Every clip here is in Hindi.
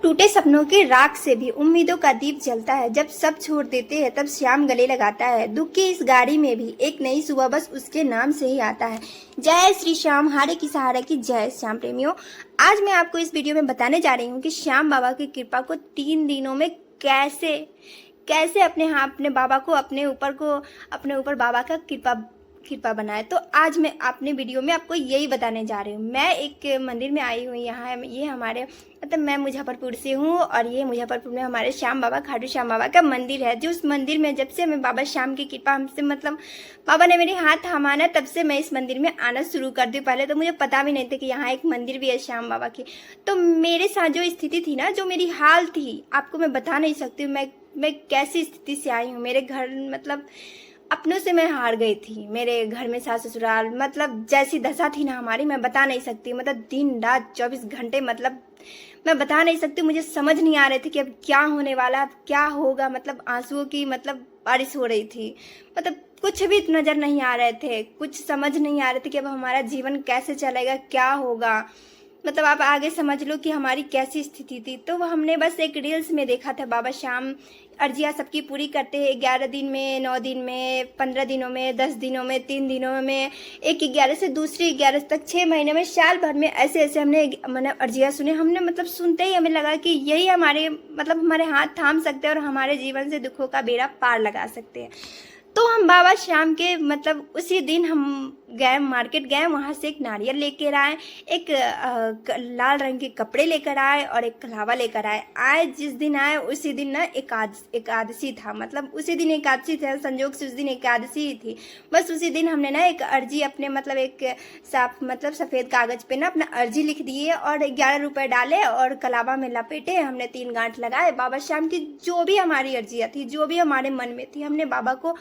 टूटे सपनों की राख से भी उम्मीदों का दीप जलता है। जब सब छोड़ देते हैं तब श्याम गले लगाता है। दुख की इस गाड़ी में भी एक नई सुबह बस उसके नाम से ही आता है। जय श्री श्याम, हारे की सहारा की जय। श्याम प्रेमियों, आज मैं आपको इस वीडियो में बताने जा रही हूँ कि श्याम बाबा की कृपा को 3 दिनों में कैसे कैसे अपने बाबा को अपने ऊपर बाबा का कृपा बनाए। तो आज मैं अपने वीडियो में आपको यही बताने जा रही हूँ। मैं एक मंदिर में आई हूँ। यहाँ ये हमारे मैं मुजफ्फरपुर से हूँ और ये मुजफ्फरपुर में हमारे श्याम बाबा, खाटू श्याम बाबा का मंदिर है। जो उस मंदिर में जब से हमें बाबा श्याम की कृपा हमसे बाबा ने मेरे हाथ थामाना, तब से मैं इस मंदिर में आना शुरू कर दी। पहले तो मुझे पता भी नहीं था कि यहाँ एक मंदिर भी है श्याम बाबा की। तो मेरे साथ जो स्थिति थी ना, जो मेरी हाल थी, आपको मैं बता नहीं सकती हूँ मैं कैसी स्थिति से आई हूँ। मेरे घर अपनों से मैं हार गई थी। मेरे घर में सास ससुराल जैसी दशा थी ना हमारी, मैं बता नहीं सकती। दिन रात 24 घंटे मैं बता नहीं सकती। मुझे समझ नहीं आ रहे थे कि अब क्या होने वाला, अब क्या होगा। आंसुओं की बारिश हो रही थी। कुछ भी नजर नहीं आ रहे थे, कुछ समझ नहीं आ रहे थे कि अब हमारा जीवन कैसे चलेगा, क्या होगा। आप आगे समझ लो कि हमारी कैसी स्थिति थी। तो हमने बस एक रील्स में देखा था, बाबा श्याम अर्जियाँ सबकी पूरी करते हैं 11 दिन में, 9 दिन में, 15 दिनों में, 10 दिनों में, 3 दिनों में, एक 11 से दूसरी 11 तक, 6 महीने में, साल भर में, ऐसे ऐसे हमने अर्जियाँ सुने। हमने सुनते ही हमें लगा कि यही हमारे हमारे हाथ थाम सकते हैं और हमारे जीवन से दुखों का बेड़ा पार लगा सकते हैं। तो हम बाबा श्याम के उसी दिन हम गए, मार्केट गए, वहाँ से एक नारियल लेकर आए, एक लाल रंग के कपड़े लेकर आए और एक कलावा लेकर आए। जिस दिन आए उसी दिन ना एकादशी था। उसी दिन एकादशी था, संजोग से उस दिन एकादशी ही थी। बस उसी दिन हमने ना एक अर्जी अपने एक साफ सफ़ेद कागज पे ना अपना अर्जी लिख दिए और 11 रुपए डाले और कलावा में लपेटे। हमने 3 गांठ लगाए। बाबा श्याम की जो भी हमारी अर्जियाँ थी, जो भी हमारे मन में थी, हमने बाबा को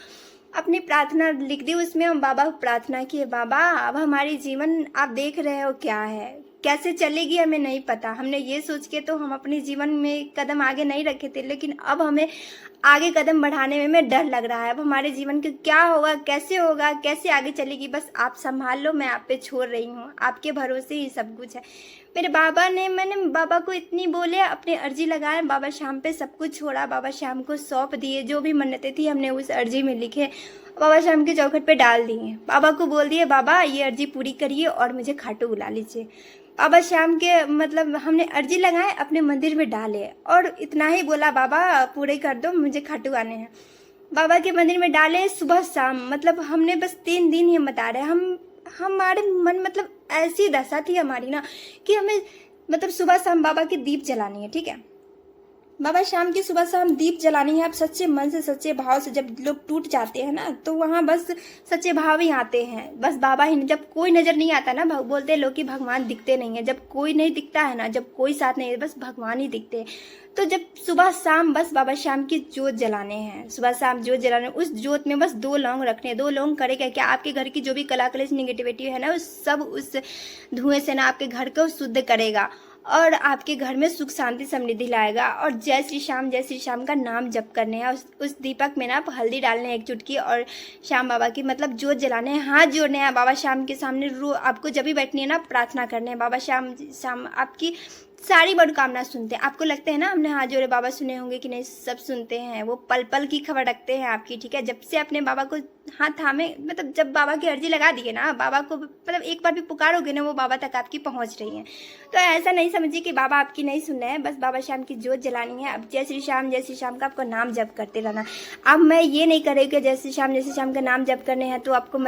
अपनी प्रार्थना लिख दी। उसमें हम बाबा को प्रार्थना किए, बाबा अब हमारी जीवन आप देख रहे हो क्या है, कैसे चलेगी हमें नहीं पता। हमने ये सोच के तो हम अपने जीवन में कदम आगे नहीं रखे थे, लेकिन अब हमें आगे कदम बढ़ाने में डर लग रहा है। अब हमारे जीवन का क्या होगा, कैसे आगे चलेगी। बस आप संभाल लो, मैं आप पे छोड़ रही हूँ, आपके भरोसे ही सब कुछ है। मैंने बाबा को इतनी बोले, अपने अर्जी लगाए, बाबा श्याम पे सब कुछ छोड़ा, बाबा श्याम को सौंप दिए। जो भी मन्नतें थी हमने उस अर्जी में लिखे, बाबा श्याम के चौखट पे डाल दिए। बाबा को बोल दिए, बाबा ये अर्जी पूरी करिए और मुझे खाटू बुला लीजिए। बाबा श्याम के हमने अर्जी लगाए, अपने मंदिर में डाले और इतना ही बोला, बाबा पूरे कर दो, मुझे खाटू आने हैं। बाबा के मंदिर में डाले सुबह शाम। हमने बस 3 दिन ही बता रहे, हमारे मन ऐसी दशा थी हमारी ना कि हमें सुबह शाम बाबा की दीप जलानी है। ठीक है, बाबा श्याम की सुबह शाम दीप जलानी है। आप सच्चे मन से, सच्चे भाव से, जब लोग टूट जाते हैं ना, तो वहाँ बस सच्चे भाव ही आते हैं। बस बाबा ही, जब कोई नजर नहीं आता ना, बोलते हैं लोग कि भगवान दिखते नहीं है। जब कोई नहीं दिखता है ना, जब कोई साथ नहीं है, बस भगवान ही दिखते हैं। तो जब सुबह शाम बस बाबा श्याम की जोत जलाने हैं, सुबह शाम जोत जलाने, उस जोत में बस 2 लौंग रखने। 2 लौंग करेगा क्या, आपके घर की जो भी कला कलेश निगेटिविटी है ना, उस धुएं से ना आपके घर को शुद्ध करेगा और आपके घर में सुख शांति समृद्धि लाएगा। और जय श्री श्याम का नाम जप करने हैं। उस दीपक में ना आप हल्दी डालने हैं 1 चुटकी और श्याम बाबा की जोत जलाने हैं, हाथ जोड़ने हैं बाबा श्याम के सामने। आपको जब भी बैठनी है ना, प्रार्थना करने हैं, बाबा श्याम आपकी सारी मनोकामना सुनते हैं। आपको लगता है ना हमने हाथ जोड़े, बाबा सुने होंगे कि नहीं, सब सुनते हैं। वो पल पल की खबर रखते हैं आपकी। ठीक है, जब से अपने बाबा को हाथ थामे, जब बाबा की अर्जी लगा दिए ना, बाबा को एक बार भी पुकारोगे ना, वो बाबा तक आपकी पहुंच रही है। तो ऐसा नहीं समझिए कि बाबा आपकी नहीं सुन रहे हैं। बस बाबा श्याम की जोत जलानी है। अब जय श्री श्याम का आपको नाम जप करते रहना। अब मैं ये नहीं कह रही कि जय श्री श्याम का नाम जप करने हैं तो आपको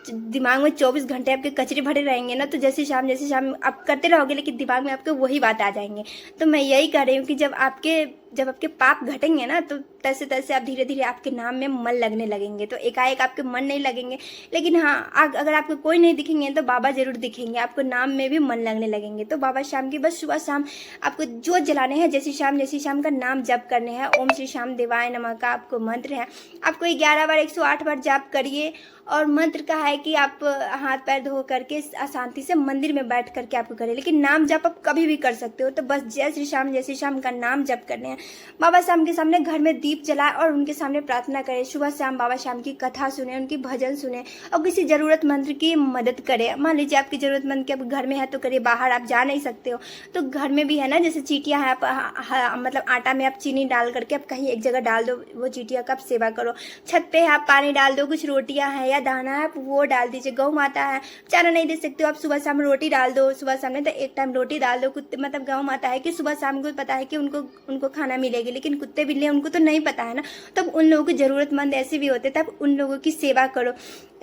दिमाग में 24 घंटे आपके कचरे भरे रहेंगे ना, तो जय श्री श्याम आप करते रहोगे, लेकिन दिमाग में आपके वही बात आ जाएंगे। तो मैं यही कह रही हूँ कि जब आपके पाप घटेंगे ना, तो तैसे तैसे आप धीरे धीरे आपके नाम में मन लगने लगेंगे। तो एकाएक आपके मन नहीं लगेंगे, लेकिन हाँ, अगर आपको कोई नहीं दिखेंगे तो बाबा जरूर दिखेंगे, आपको नाम में भी मन लगने लगेंगे। तो बाबा श्याम की बस सुबह शाम आपको जोत जलाने हैं, जय श्री श्याम का नाम जप करने हैं। ओम श्री श्याम देवाय नमः का आपको मंत्र है। आपको 11 बार 108 बार जाप करिए। और मंत्र का है कि आप हाथ पैर धो करके शांति से मंदिर में बैठ करके आपको करें, लेकिन नाम जप आप कभी भी कर सकते हो। तो बस जय श्री श्याम का नाम जप करने हैं। बाबा श्याम के सामने घर में दीप जलाए और उनके सामने प्रार्थना करें। सुबह शाम बाबा श्याम की कथा सुने, उनकी भजन सुने और किसी ज़रूरतमंद की मदद करें। मान लीजिए आपकी ज़रूरतमंद के घर में है तो करिए, बाहर आप जा नहीं सकते हो तो घर में भी है ना, जैसे चीटियाँ हैं, आप मतलब आटा में आप चीनी डाल करके आप कहीं एक जगह डाल दो, वो चीटियाँ का आप सेवा करो। छत पे आप पानी डाल दो, कुछ रोटियाँ हैं या दाना है आप वो डाल दीजिए। गौ माता है, चारा नहीं दे सकते हो आप, सुबह शाम रोटी डाल दो। सुबह शाम में तो एक टाइम रोटी डाल दो। कुत्ते मतलब गौ माता है कि सुबह शाम को पता है कि उनको खाना मिलेगी, लेकिन कुत्ते बिल्ली उनको तो नहीं पता है ना, तब उन लोगों की ज़रूरतमंद ऐसे भी होते, तब उन लोगों की सेवा करो।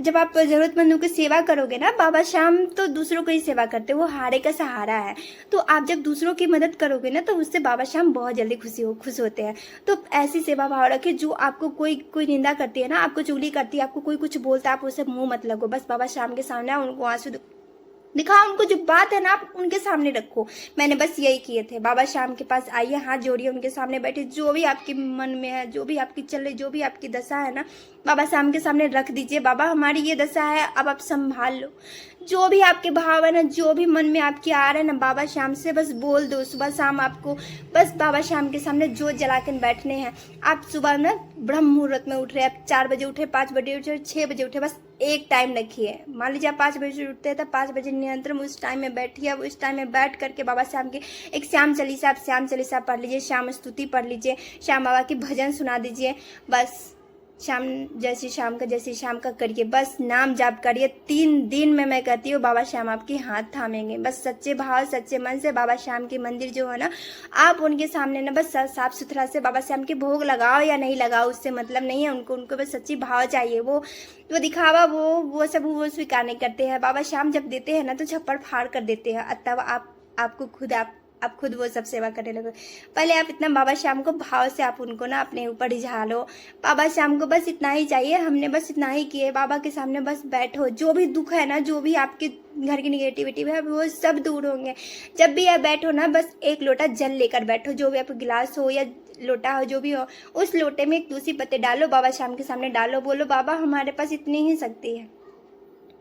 जब आप ज़रूरतमंदों की सेवा करोगे ना, बाबा श्याम तो दूसरों को ही सेवा करते, वो हारे का सहारा है। तो आप जब दूसरों की मदद करोगे ना, तो उससे बाबा श्याम बहुत जल्दी खुश होते हैं। तो ऐसी सेवा भाव रखे, जो आपको कोई निंदा करती है ना, आपको चुगली करती है, आपको कोई कुछ बोलता है, आप उससे मुंह मत लगो। बस बाबा श्याम के सामने उनको आंसू दिखाओ, उनको जो बात है ना आप उनके सामने रखो। मैंने बस यही किए थे। बाबा श्याम के पास आइए, हाथ जोड़िए, उनके सामने बैठे, जो भी आपके मन में है, जो भी आपकी चल रही, जो भी आपकी दशा है ना, बाबा श्याम के सामने रख दीजिए। बाबा हमारी ये दशा है, अब आप संभाल लो। जो भी आपके भाव है ना, जो भी मन में आपके आ रहे हैं ना, बाबा श्याम से बस बोल दो। सुबह शाम आपको बस बाबा श्याम के सामने जोत जला कर बैठने हैं। आप सुबह ना ब्रह्म मुहूर्त में उठ रहे हैं, आप 4 बजे उठे, 5 बजे उठे, 6 बजे उठे, बस एक टाइम रखिए। मान लीजिए आप 5 बजे उठते हैं तो 5 बजे नियंत्रण उस टाइम में बैठिए। अब उस टाइम में बैठ करके बाबा श्याम की एक श्याम चालीसा, आप श्याम चालीसा पढ़ लीजिए, श्याम स्तुति पढ़ लीजिए, श्याम बाबा की भजन सुना दीजिए। बस शाम जय श्री श्याम का, जय श्री श्याम का करिए, बस नाम जाप करिए। 3 दिन में मैं कहती हूँ बाबा श्याम आपके हाथ थामेंगे। बस सच्चे भाव सच्चे मन से बाबा श्याम की मंदिर जो है ना, आप उनके सामने ना बस साफ सुथरा से बाबा श्याम के भोग लगाओ या नहीं लगाओ, उससे मतलब नहीं है। उनको बस सच्ची भाव चाहिए। वो दिखावा वो सब वो स्वीकार नहीं करते हैं। बाबा श्याम जब देते हैं ना तो छप्पड़ फाड़ कर देते हैं, तब आपको खुद आप खुद वो सब सेवा करने लगे। पहले आप इतना बाबा श्याम को भाव से आप उनको ना अपने ऊपर रिझा लो। बाबा श्याम को बस इतना ही चाहिए, हमने बस इतना ही किए। बाबा के सामने बस बैठो, जो भी दुख है ना, जो भी आपके घर की निगेटिविटी है, वो सब दूर होंगे। जब भी आप बैठो ना, बस एक लोटा जल लेकर बैठो, जो भी आपका गिलास हो या लोटा हो, जो भी हो, उस लोटे में एक तुलसी पत्ते डालो, बाबा श्याम के सामने डालो, बोलो बाबा हमारे पास इतनी ही शक्ति है,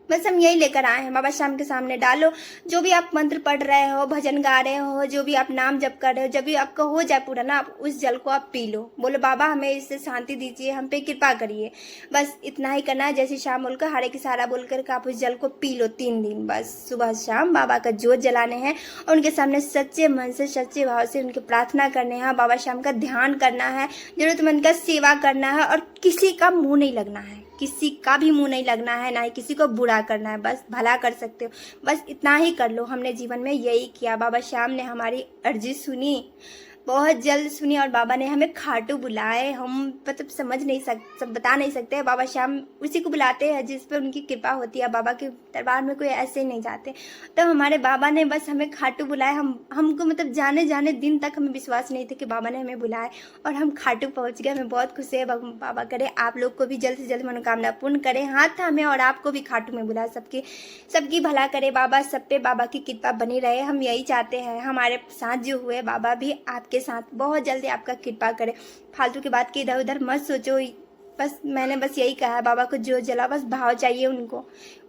बस हम यही लेकर आए हैं। बाबा श्याम के सामने डालो। जो भी आप मंत्र पढ़ रहे हो, भजन गा रहे हो, जो भी आप नाम जप कर रहे हो, जब भी आपका हो जाए पूरा ना, आप उस जल को आप पी लो। बोलो बाबा हमें इससे शांति दीजिए, हम पे कृपा करिए। बस इतना ही करना है। जैसे शाम बोलकर हारे की सहारा बोलकर आप उस जल को पी लो 3 दिन। बस सुबह शाम बाबा का जोत जलाने हैं और उनके सामने सच्चे मन से सच्चे भाव से उनकी प्रार्थना करने हैं। बाबा श्याम का ध्यान करना है, जरूरतमंद का सेवा करना है और किसी का मुँह नहीं लगना है। किसी का भी मुंह नहीं लगना है, ना ही किसी को बुरा करना है, बस भला कर सकते हो। बस इतना ही कर लो। हमने जीवन में यही किया। बाबा श्याम ने हमारी अर्जी सुनी, बहुत जल्द सुनी और बाबा ने हमें खाटू बुलाए। हम मतलब समझ नहीं सकते, बता नहीं सकते। बाबा श्याम उसी को बुलाते हैं जिस पर उनकी कृपा होती है। बाबा के दरबार में कोई ऐसे नहीं जाते। तो हमारे बाबा ने बस हमें खाटू बुलाए। हमको मतलब जाने दिन तक हमें विश्वास नहीं था कि बाबा ने हमें बुलाए और हम खाटू पहुंच गए। हमें बहुत खुशी है। बाबा करे आप लोग को भी जल्द से जल्द मनोकामना पूर्ण करे, हाथ थामे और आपको भी खाटू में बुलाए, सबकी भला करे बाबा। सब पे बाबा की कृपा बनी रहे, हम यही चाहते हैं। हमारे साथ जो हुए बाबा भी आपके साथ बहुत जल्दी आपका कृपा करे। फालतू की बात की इधर उधर मत सोचो। बस मैंने बस यही कहा है, बाबा को जो जला, बस भाव चाहिए उनको,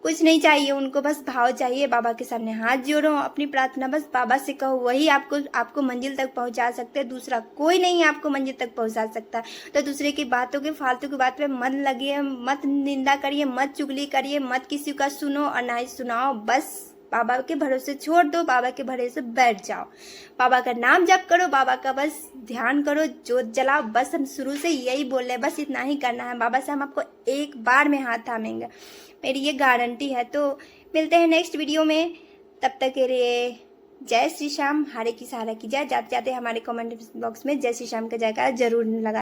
कुछ नहीं चाहिए उनको, बस भाव चाहिए। बाबा के सामने हाथ जोड़ो, अपनी प्रार्थना बस बाबा से कहो, वही आपको मंजिल तक पहुंचा सकते हैं। दूसरा कोई नहीं आपको मंजिल तक पहुंचा सकता। तो दूसरे की बातों के फालतू की बात पे मत लगिए, मत निंदा करिए, मत चुगली करिए, मत किसी का सुनो और ना ही सुनाओ। बस बाबा के भरोसे छोड़ दो, बाबा के भरोसे बैठ जाओ, बाबा का नाम जप करो, बाबा का बस ध्यान करो, जोत जलाओ। बस हम शुरू से यही बोल रहे हैं, बस इतना ही करना है। बाबा से हम आपको एक बार में हाथ थामेंगे, मेरी ये गारंटी है। तो मिलते हैं नेक्स्ट वीडियो में, तब तक के लिए जय श्री श्याम, हारे की सहारा की जय। जाते जाते हमारे कमेंट बॉक्स में जय श्री श्याम का जयकारा जरूर लगा।